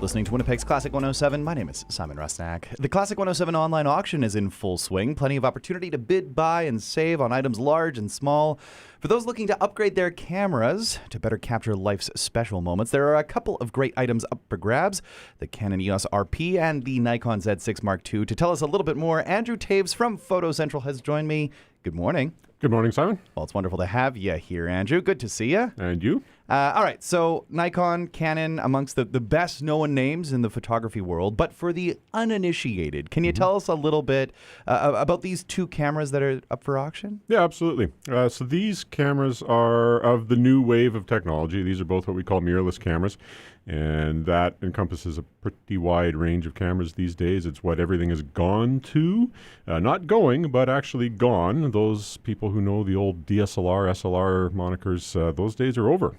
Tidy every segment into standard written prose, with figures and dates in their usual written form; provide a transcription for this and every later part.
listening to Winnipeg's Classic 107. My name is Simon Rusnak. The Classic 107 online auction is in full swing. Plenty of opportunity to bid, buy, and save on items large and small. For those looking to upgrade their cameras to better capture life's special moments, there are a couple of great items up for grabs. The Canon EOS RP and the Nikon Z6 Mark II. To tell us a little bit more, Andrew Toews from Photo Central has joined me. Good morning. Good morning, Simon. Well, it's wonderful to have you here, Andrew. Good to see you. And you? All right, so Nikon, Canon, amongst the best known names in the photography world. But for the uninitiated, can you tell us a little bit about these two cameras that are up for auction? Yeah, absolutely. So these cameras are of the new wave of technology. These are both what we call mirrorless cameras. And that encompasses a pretty wide range of cameras these days. It's what everything has gone to. Not going, but actually gone. Those people who know the old DSLR, SLR monikers, those days are over.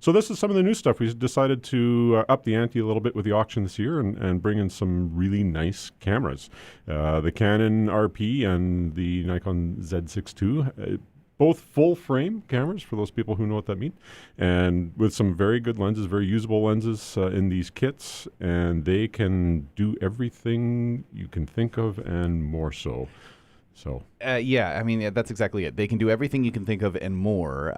So this is some of the new stuff. We decided to up the ante a little bit with the auction this year and bring in some really nice cameras. The Canon RP and the Nikon Z6 II, both full-frame cameras, for those people who know what that means, and with some very good lenses, very usable lenses in these kits, and they can do everything you can think of and more so. Yeah, I mean, that's exactly it. They can do everything you can think of and more.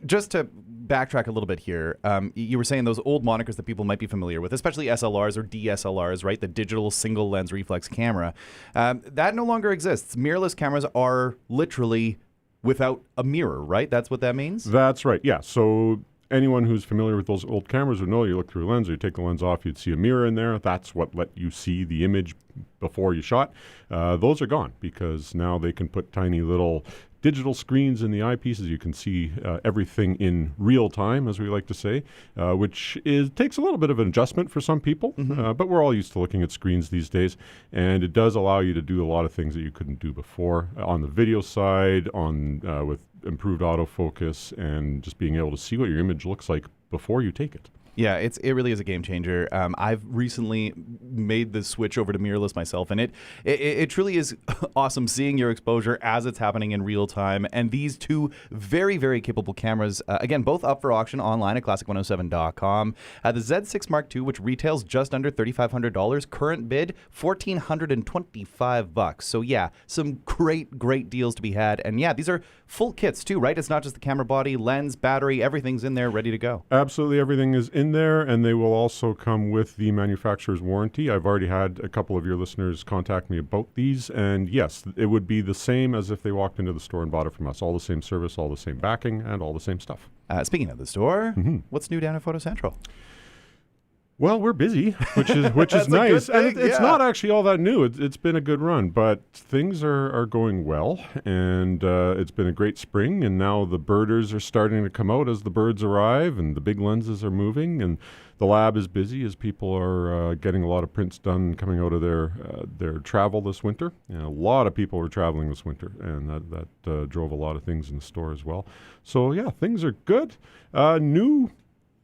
Just to backtrack a little bit here, you were saying those old monikers that people might be familiar with, especially SLRs or DSLRs, right? The digital single lens reflex camera. That no longer exists. Mirrorless cameras are literally without a mirror, right? That's what that means? That's right, yeah. So anyone who's familiar with those old cameras would know you look through a lens, or you take the lens off, you'd see a mirror in there. That's what let you see the image before you shot. Those are gone because now they can put tiny little digital screens in the eyepieces. You can see everything in real time, as we like to say, which takes a little bit of an adjustment for some people, but we're all used to looking at screens these days, and it does allow you to do a lot of things that you couldn't do before on the video side, with improved autofocus, and just being able to see what your image looks like before you take it. Yeah, it really is a game changer. I've recently made the switch over to mirrorless myself, and it truly is awesome seeing your exposure as it's happening in real time. And these two very, very capable cameras, again, both up for auction online at classic107.com. The Z6 Mark II, which retails just under $3,500, current bid $1,425. So yeah, some great deals to be had. And yeah, these are full kits too, right? It's not just the camera body, lens, battery, everything's in there ready to go. Absolutely, everything is in there, and they will also come with the manufacturer's warranty. I've already had a couple of your listeners contact me about these, and yes, it would be the same as if they walked into the store and bought it from us. All the same service, all the same backing, and all the same stuff. Speaking of the store, what's new down at Photo Central? Well, we're busy, which is nice. And it's not actually all that new. It's been a good run, but things are going well, and it's been a great spring, and now the birders are starting to come out as the birds arrive, and the big lenses are moving, and the lab is busy as people are getting a lot of prints done coming out of their travel this winter. And a lot of people were traveling this winter, and that drove a lot of things in the store as well. So yeah, things are good. New.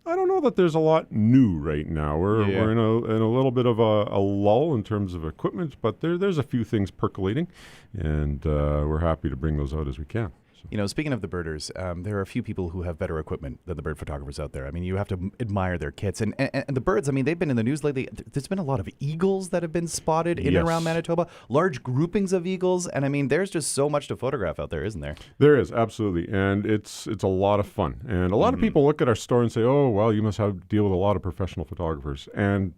I don't know that there's a lot new right now. We're in a little bit of a lull in terms of equipment, but there's a few things percolating, and we're happy to bring those out as we can. So. You know, speaking of the birders, there are a few people who have better equipment than the bird photographers out there. I mean, you have to admire their kits. And the birds, I mean, they've been in the news lately. There's been a lot of eagles that have been spotted in and around Manitoba, large groupings of eagles. And I mean, there's just so much to photograph out there, isn't there? There is, absolutely. And it's a lot of fun. And a lot of people look at our store and say, oh, well, you must have to deal with a lot of professional photographers. And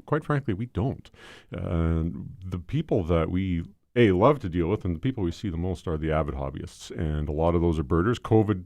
quite frankly, we don't. The people that we love to deal with, and the people we see the most are the avid hobbyists, and a lot of those are birders. COVID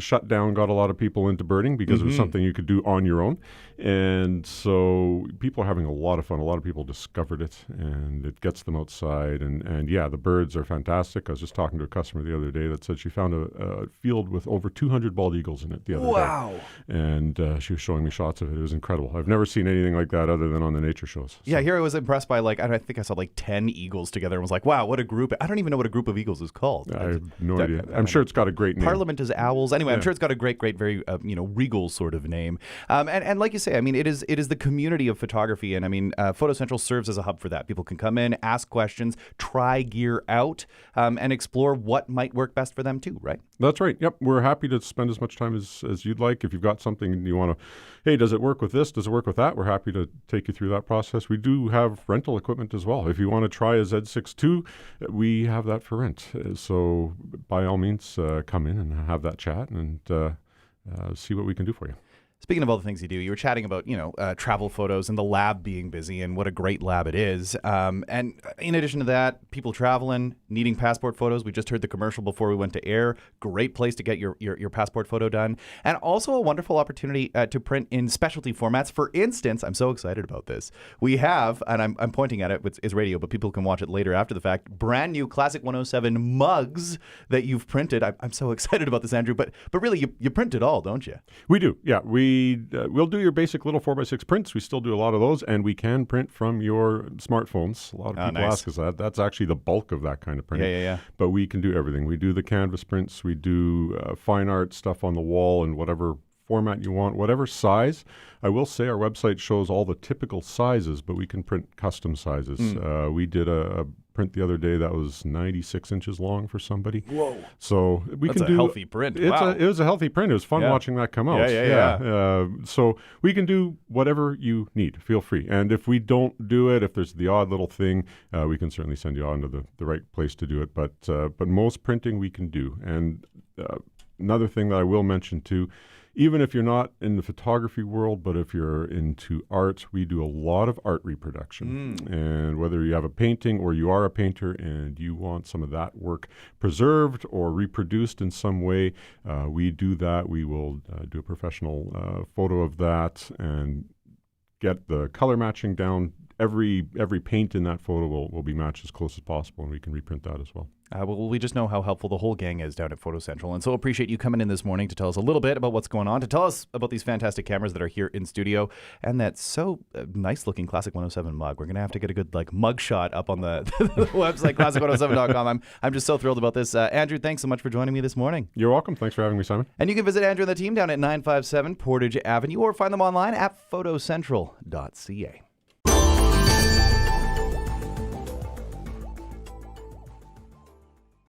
shut down, got a lot of people into birding because it was something you could do on your own, and so people are having a lot of fun. A lot of people discovered it, and it gets them outside, and yeah, the birds are fantastic. I was just talking to a customer the other day that said she found a field with over 200 bald eagles in it the other day. And she was showing me shots of it. It was incredible. I've never seen anything like that other than on the nature shows. So. Yeah, here I was impressed by, like, I think I saw like 10 eagles together and was like, wow, what a group. I don't even know what a group of eagles is called. I have no idea. I'm sure it's got a great name. Parliament is owls. Anyway, I'm sure it's got a great, very, regal sort of name. And like you say, I mean, it is the community of photography. And I mean, Photo Central serves as a hub for that. People can come in, ask questions, try gear out, and explore what might work best for them too, right? That's right. Yep. We're happy to spend as much time as you'd like. If you've got something and you want to, hey, does it work with this? Does it work with that? We're happy to take you through that process. We do have rental equipment as well. If you want to try a Z6 II, we have that for rent. So by all means, come in and have that chat and see what we can do for you. Speaking of all the things you do, you were chatting about, travel photos and the lab being busy and what a great lab it is. And in addition to that, people traveling, needing passport photos. We just heard the commercial before we went to air. Great place to get your passport photo done. And also a wonderful opportunity to print in specialty formats. For instance, I'm so excited about this. We have, and I'm pointing at it, it's radio, but people can watch it later after the fact, brand new Classic 107 mugs that you've printed. I'm so excited about this, Andrew. But really, you print it all, don't you? We do, yeah. We'll do your basic little 4x6 prints. We still do a lot of those, and we can print from your smartphones. A lot of people ask us that. That's actually the bulk of that kind of printing. Yeah. But we can do everything. We do the canvas prints. We do fine art stuff on the wall in whatever format you want, whatever size. I will say our website shows all the typical sizes, but we can print custom sizes. We did a print the other day that was 96 inches long for somebody. Whoa. So That's a healthy print. Wow. It was a healthy print. It was fun watching that come out. Yeah. So we can do whatever you need. Feel free. And if we don't do it, if there's the odd little thing, we can certainly send you on to the right place to do it. But most printing we can do. And another thing that I will mention too, even if you're not in the photography world, but if you're into art, we do a lot of art reproduction. And whether you have a painting or you are a painter and you want some of that work preserved or reproduced in some way, we do that. We will do a professional photo of that and get the color matching down. Every paint in that photo will be matched as close as possible, and we can reprint that as well. Well, we just know how helpful the whole gang is down at Photo Central, and so appreciate you coming in this morning to tell us a little bit about what's going on, to tell us about these fantastic cameras that are here in studio, and that so nice-looking Classic 107 mug. We're going to have to get a good mug shot up on the website, classic107.com. I'm just so thrilled about this. Andrew, thanks so much for joining me this morning. You're welcome. Thanks for having me, Simon. And you can visit Andrew and the team down at 957 Portage Avenue or find them online at photocentral.ca.